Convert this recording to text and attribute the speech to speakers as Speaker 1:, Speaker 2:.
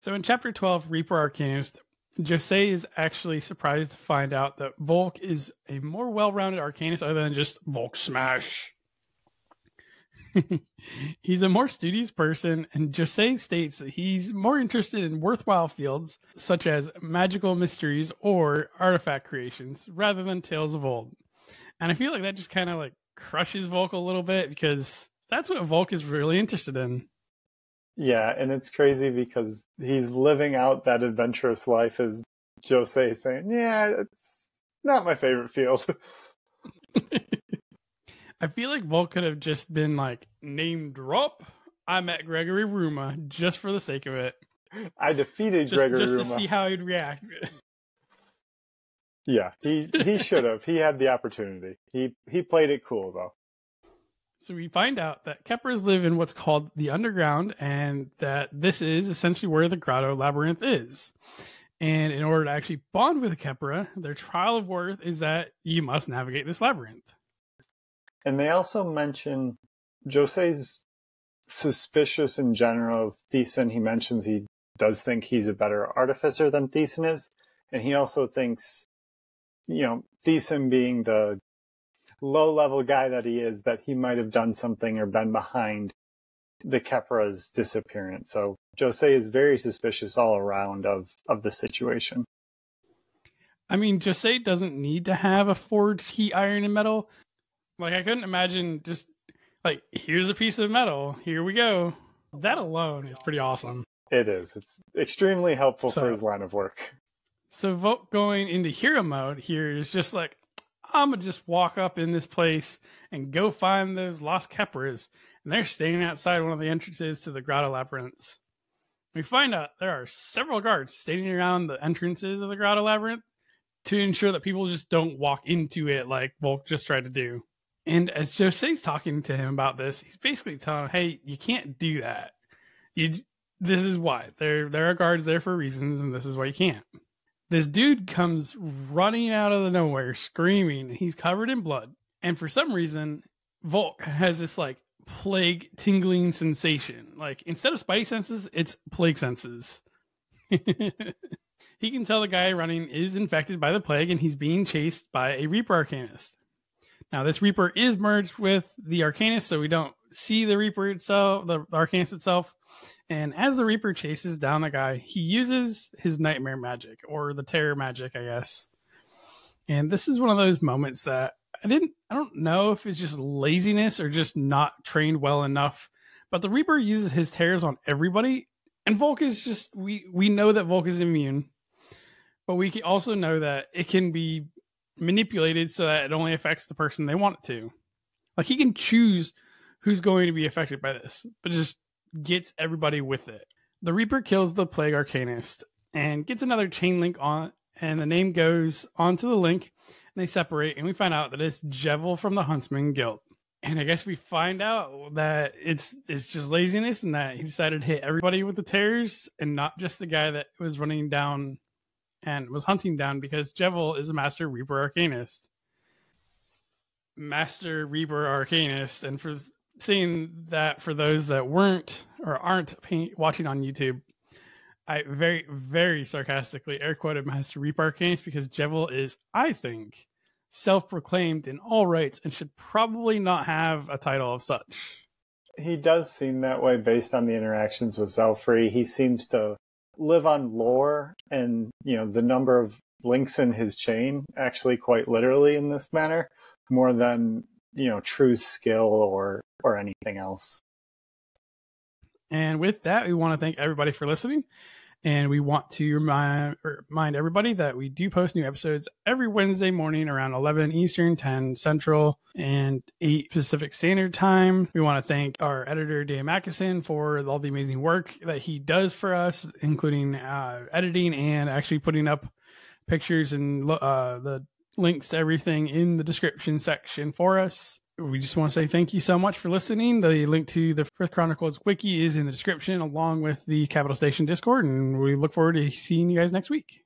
Speaker 1: So in chapter 12, Reaper Arcanist, Joze is actually surprised to find out that Volke is a more well-rounded arcanist other than just Volke Smash. He's a more studious person, and Joze states that he's more interested in worthwhile fields such as magical mysteries or artifact creations rather than tales of old. And I feel like that just kind of like crushes Volke a little bit because that's what Volke is really interested in.
Speaker 2: Yeah, and it's crazy because he's living out that adventurous life as Joze saying, yeah, it's not my favorite field.
Speaker 1: I feel like Volke could have just been like, name drop, I met Gregory Ruma just for the sake of it.
Speaker 2: I defeated Gregory Ruma.
Speaker 1: Just to see how he'd react.
Speaker 2: Yeah, he should have. He had the opportunity. He played it cool, though.
Speaker 1: So we find out that Khepras live in what's called the underground, and that this is essentially where the Grotto Labyrinth is. And in order to actually bond with a Khepra, their trial of worth is that you must navigate this labyrinth.
Speaker 2: And they also mention Jose's suspicious in general of Thiessen. He mentions he does think he's a better artificer than Thiessen is. And he also thinks, Thiessen being the low-level guy that he is, that he might have done something or been behind the Khepra's disappearance. So Joze is very suspicious all around of the situation.
Speaker 1: I mean, Joze doesn't need to have a forged heat iron and metal. Like, I couldn't imagine just, like, here's a piece of metal. Here we go. That alone is pretty awesome.
Speaker 2: It is. It's extremely helpful for his line of work.
Speaker 1: So Volke going into hero mode here is just like, I'm going to just walk up in this place and go find those lost Khepras. And they're standing outside one of the entrances to the Grotto Labyrinth. We find out there are several guards standing around the entrances of the Grotto Labyrinth to ensure that people just don't walk into it like Volke just tried to do. And as Jose's talking to him about this, he's basically telling him, hey, you can't do that. This is why. There are guards there for reasons, and this is why you can't. This dude comes running out of the nowhere, screaming. He's covered in blood. And for some reason, Volke has this, like, plague tingling sensation. Like, instead of spidey senses, it's plague senses. He can tell the guy running is infected by the plague, and he's being chased by a Reaper Arcanist. Now, this Reaper is merged with the Arcanist, so we don't see the Reaper itself, the Arcanist itself. And as the Reaper chases down the guy, he uses his nightmare magic, or the terror magic, I guess. And this is one of those moments that I don't know if it's just laziness or just not trained well enough, but the Reaper uses his terrors on everybody. And Volke is just, we know that Volke is immune, but we can also know that it can be manipulated so that it only affects the person they want it to. Like, he can choose who's going to be affected by this, but just gets everybody with it. The Reaper kills the Plague Arcanist and gets another chain link on, and the name goes onto the link, and they separate, and we find out that it's Jevil from the Huntsman Guild. And I guess we find out that it's just laziness, and that he decided to hit everybody with the tears and not just the guy that was running down and was hunting down, because Jevil is a Master Reaper Arcanist. Master Reaper Arcanist. And for seeing that, for those that weren't or aren't watching on YouTube, I very, very sarcastically air quoted Master Reaper Arcanist because Jevil is, I think, self-proclaimed in all rights and should probably not have a title of such.
Speaker 2: He does seem that way based on the interactions with Zelfrey. He seems to live on lore and, the number of links in his chain, actually quite literally in this manner, more than, true skill or anything else.
Speaker 1: And with that, we want to thank everybody for listening. And we want to remind everybody that we do post new episodes every Wednesday morning around 11 Eastern, 10 Central, and 8 Pacific Standard Time. We want to thank our editor, Dan Mackison, for all the amazing work that he does for us, including editing and actually putting up pictures and the links to everything in the description section for us. We just want to say thank you so much for listening. The link to the Frith Chronicles Wiki is in the description, along with the Capital Station Discord, and we look forward to seeing you guys next week.